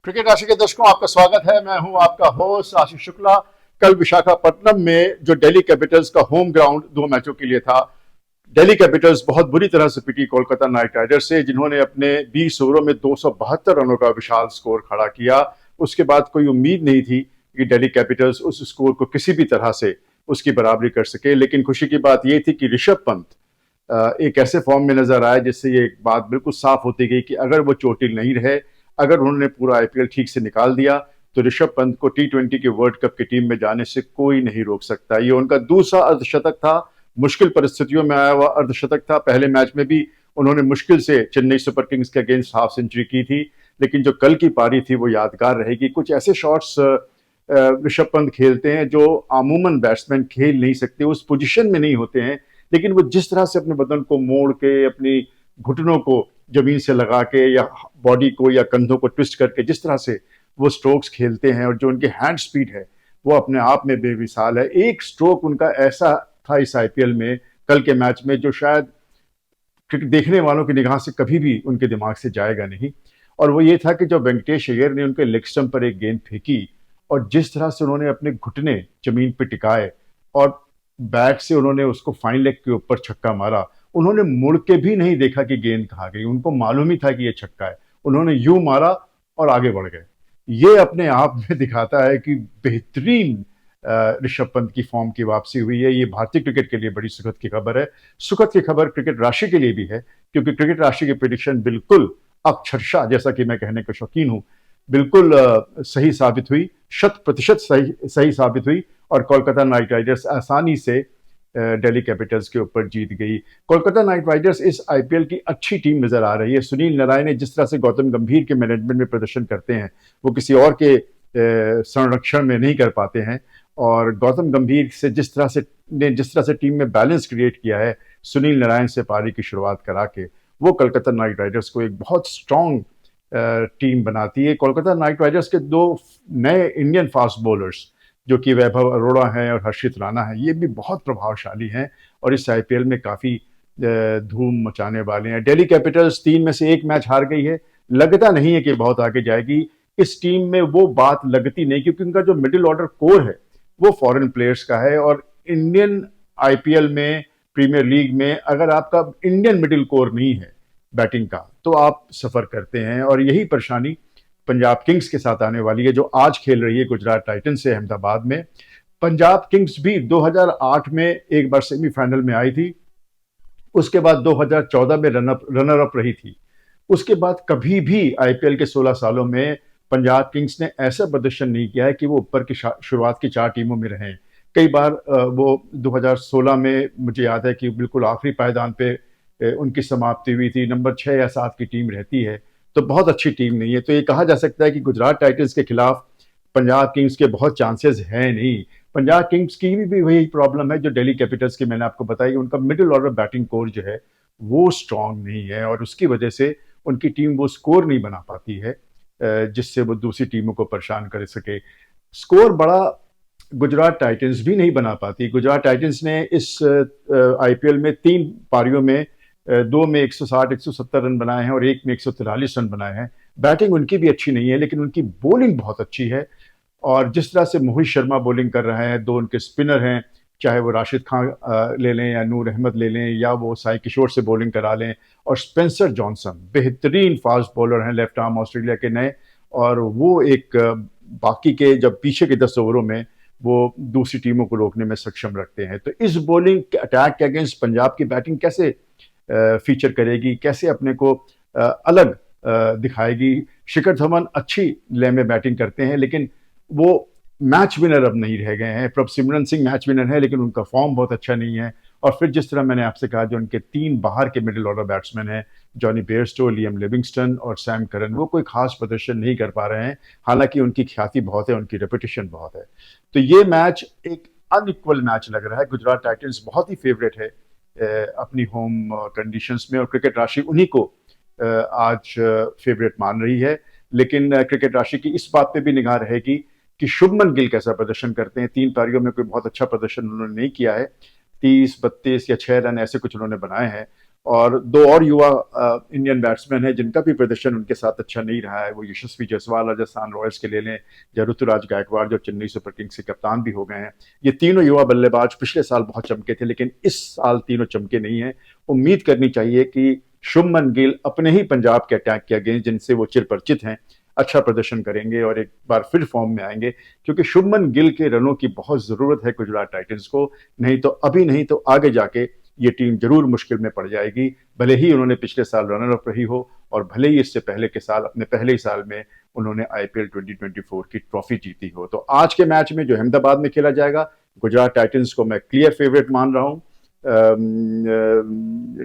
Cricket राशि के दर्शकों, आपका स्वागत है। मैं हूं आपका होस्ट आशीष शुक्ला। कल विशाखापट्टनम में जो दिल्ली कैपिटल्स का होम ग्राउंड 2 मैचों के लिए था, दिल्ली कैपिटल्स बहुत बुरी तरह से पिटी कोलकाता नाइट राइडर्स से, जिन्होंने अपने 20 ओवरों में 272 रनों का विशाल स्कोर खड़ा किया। उसके बाद कोई उम्मीद नहीं थी कि दिल्ली कैपिटल्स उस स्कोर को किसी भी तरह से उसकी बराबरी कर सके। लेकिन खुशी की बात यह थी कि ऋषभ पंत एक ऐसे फॉर्म में नजर आए जिससे ये बात बिल्कुल साफ होती गई कि अगर वो चोटिल नहीं रहे, अगर उन्होंने पूरा आईपीएल ठीक से निकाल दिया, तो ऋषभ पंत को टी20 के वर्ल्ड कप की टीम में जाने से कोई नहीं रोक सकता। ये उनका दूसरा अर्धशतक था, मुश्किल परिस्थितियों में आया हुआ अर्धशतक था। पहले मैच में भी उन्होंने मुश्किल से चेन्नई सुपर किंग्स के अगेंस्ट हाफ सेंचुरी की थी, लेकिन जो कल की पारी थी वो यादगार रहेगी। कुछ ऐसे शॉट्स ऋषभ पंत खेलते हैं जो अमूमन बैट्समैन खेल नहीं सकते, उस पोजीशन में नहीं होते हैं, लेकिन वो जिस तरह से अपने बदन को मोड़ के, अपनी घुटनों को जमीन से लगा के या बॉडी को या कंधों को ट्विस्ट करके जिस तरह से वो स्ट्रोक्स खेलते हैं, और जो उनकी हैंड स्पीड है वो अपने आप में बेमिसाल है। एक स्ट्रोक उनका ऐसा था इस आईपीएल में, कल के मैच में, जो शायद क्रिकेट देखने वालों की निगाह से कभी भी उनके दिमाग से जाएगा नहीं। और वो ये था कि जब वेंकटेश अय्यर ने उनके लेग स्टंप पर एक गेंद फेंकी और जिस तरह से उन्होंने अपने घुटने जमीन पर टिकाए और बैट से उन्होंने उसको फाइन लेग के ऊपर छक्का मारा, उन्होंने मुड़ के भी नहीं देखा कि गेंद कहाँ गई। उनको मालूम ही था कि ये छक्का है, उन्होंने यूं मारा और आगे बढ़ गए। ये अपने आप में दिखाता है कि बेहतरीन ऋषभ पंत की फॉर्म की वापसी हुई है। ये भारतीय क्रिकेट के लिए बड़ी सुखद की खबर है। सुखद की खबर क्रिकेट राशि के लिए भी है, क्योंकि क्रिकेट राशि की प्रेडिक्शन बिल्कुल अक्षरशः, जैसा कि मैं कहने का शौकीन हूं, बिल्कुल सही साबित हुई, 100% सही साबित हुई, और कोलकाता नाइट राइडर्स आसानी से दिल्ली कैपिटल्स के ऊपर जीत गई। कोलकाता नाइट राइडर्स इस आईपीएल की अच्छी टीम नजर आ रही है। सुनील नारायण ने जिस तरह से गौतम गंभीर के मैनेजमेंट में प्रदर्शन करते हैं, वो किसी और के संरक्षण में नहीं कर पाते हैं। और गौतम गंभीर से जिस तरह से टीम में बैलेंस क्रिएट किया है, सुनील नारायण से पारी की शुरुआत करा के, वो कोलकाता नाइट राइडर्स को एक बहुत स्ट्रांग टीम बनाती है। कोलकाता नाइट राइडर्स के 2 नए इंडियन फास्ट बॉलर्स, जो कि वैभव अरोड़ा हैं और हर्षित राणा हैं, ये भी बहुत प्रभावशाली हैं और इस आईपीएल में काफ़ी धूम मचाने वाले हैं। दिल्ली कैपिटल्स 3 में से 1 मैच हार गई है, लगता नहीं है कि बहुत आगे जाएगी। इस टीम में वो बात लगती नहीं, क्योंकि उनका जो मिडिल ऑर्डर कोर है वो फॉरेन प्लेयर्स का है, और इंडियन आईपीएल में, प्रीमियर लीग में, अगर आपका इंडियन मिडिल कोर नहीं है बैटिंग का, तो आप सफ़र करते हैं। और यही परेशानी पंजाब किंग्स के साथ आने वाली है, जो आज खेल रही है गुजरात टाइटंस से अहमदाबाद में। पंजाब किंग्स भी 2008 में एक बार सेमीफाइनल में आई थी, उसके बाद 2014 में रनर अप रही थी। उसके बाद कभी भी आईपीएल के 16 सालों में पंजाब किंग्स ने ऐसा प्रदर्शन नहीं किया है कि वो ऊपर की शुरुआत की 4 टीमों में रहें। कई बार वो 2016 में मुझे याद है कि बिल्कुल आखिरी पायदान पे उनकी समाप्ति हुई थी, नंबर 6 या 7 की टीम रहती है, तो बहुत अच्छी टीम नहीं है। तो ये कहा जा सकता है कि गुजरात टाइटंस के खिलाफ पंजाब किंग्स के बहुत चांसेस हैं नहीं। पंजाब किंग्स की भी वही प्रॉब्लम है जो दिल्ली कैपिटल्स की मैंने आपको बताई। उनका मिडिल ऑर्डर बैटिंग कोर जो है वो स्ट्रांग नहीं है, और उसकी वजह से उनकी टीम वो स्कोर नहीं बना पाती है जिससे वो दूसरी टीमों को परेशान कर सके। स्कोर बड़ा गुजरात टाइटंस भी नहीं बना पाती। गुजरात टाइटंस ने इस आईपीएल में 3 पारियों में 2 में 160-170 रन बनाए हैं और 1 में 143 रन बनाए हैं। बैटिंग उनकी भी अच्छी नहीं है, लेकिन उनकी बॉलिंग बहुत अच्छी है। और जिस तरह से मोहित शर्मा बॉलिंग कर रहे हैं, 2 उनके स्पिनर हैं, चाहे वो राशिद खान ले लें या नूर अहमद ले लें, या वो साई किशोर से बॉलिंग करा लें, और स्पेंसर जॉनसन बेहतरीन फास्ट बॉलर हैं, लेफ्ट आर्म ऑस्ट्रेलिया के नए, और वो एक बाकी के जब पीछे के 10 ओवरों में वो दूसरी टीमों को रोकने में सक्षम रखते हैं। तो इस बॉलिंग अटैक के अगेंस्ट पंजाब की बैटिंग कैसे फीचर करेगी, कैसे अपने को अलग दिखाएगी। शिखर धवन अच्छी लय में बैटिंग करते हैं, लेकिन वो मैच विनर अब नहीं रह गए हैं। प्रभसिमरन सिंह मैच विनर है, लेकिन उनका फॉर्म बहुत अच्छा नहीं है। और फिर जिस तरह मैंने आपसे कहा, जो उनके 3 बाहर के मिडिल ऑर्डर बैट्समैन हैं, जॉनी बेयरस्टो, लियम लिविंगस्टन और सैम करन, वो कोई खास प्रदर्शन नहीं कर पा रहे हैं, हालांकि उनकी ख्याति बहुत है, उनकी रेपुटेशन बहुत है। तो ये मैच एक अनइक्वल मैच लग रहा है। गुजरात टाइटंस बहुत ही फेवरेट है अपनी होम कंडीशंस में, और क्रिकेट राशि उन्हीं को आज फेवरेट मान रही है। लेकिन क्रिकेट राशि की इस बात पे भी निगाह रहेगी कि शुभमन गिल कैसा प्रदर्शन करते हैं। 3 पारियों में कोई बहुत अच्छा प्रदर्शन उन्होंने नहीं किया है, 30, 32 या 6 रन ऐसे कुछ उन्होंने बनाए हैं, और दो और युवा इंडियन बैट्समैन हैं जिनका भी प्रदर्शन उनके साथ अच्छा नहीं रहा है। वो यशस्वी जायसवाल राजस्थान रॉयल्स के ले लें या ऋतुराज गायकवाड़ जो चेन्नई सुपर किंग्स के कप्तान भी हो गए हैं। ये तीनों युवा बल्लेबाज पिछले साल बहुत चमके थे, लेकिन इस साल तीनों चमके नहीं हैं। उम्मीद करनी चाहिए कि शुभमन गिल अपने ही पंजाब के अटैक के अगेंस्ट, जिनसे वो चिरपरिचित हैं, अच्छा प्रदर्शन करेंगे और एक बार फिर फॉर्म में आएंगे, क्योंकि शुभमन गिल के रनों की बहुत जरूरत है गुजरात टाइटंस को। नहीं तो अभी नहीं तो आगे जाके ये टीम जरूर मुश्किल में पड़ जाएगी। भले ही उन्होंने पिछले साल रनर अप रही हो और भले ही इससे पहले के साल, अपने पहले ही साल में उन्होंने आईपीएल 2024 की ट्रॉफी जीती हो। तो आज के मैच में जो अहमदाबाद में खेला जाएगा, गुजरात टाइटंस को मैं क्लियर फेवरेट मान रहा हूं।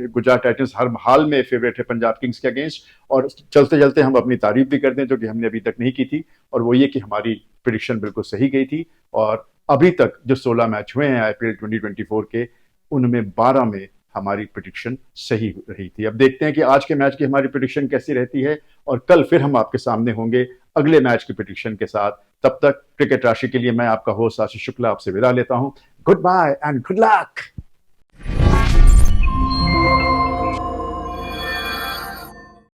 गुजरात टाइटंस हर हाल में फेवरेट है पंजाब किंग्स के अगेंस्ट। और चलते चलते हम अपनी तारीफ भी कर दें जो कि हमने अभी तक नहीं की थी, और वो ये कि हमारी प्रिडिक्शन बिल्कुल सही गई थी। और अभी तक जो 16 मैच हुए हैं आईपीएल 2024 के, उनमें 12 में हमारी प्रिडिक्शन सही रही थी। अब देखते हैं कि आज के मैच की हमारी प्रिडिक्शन कैसी रहती है, और कल फिर हम आपके सामने होंगे अगले मैच की प्रिडिक्शन के साथ। तब तक क्रिकेट राशि के लिए मैं आपका होस्ट आशीष शुक्ला आपसे विदा लेता हूं। Goodbye and good luck.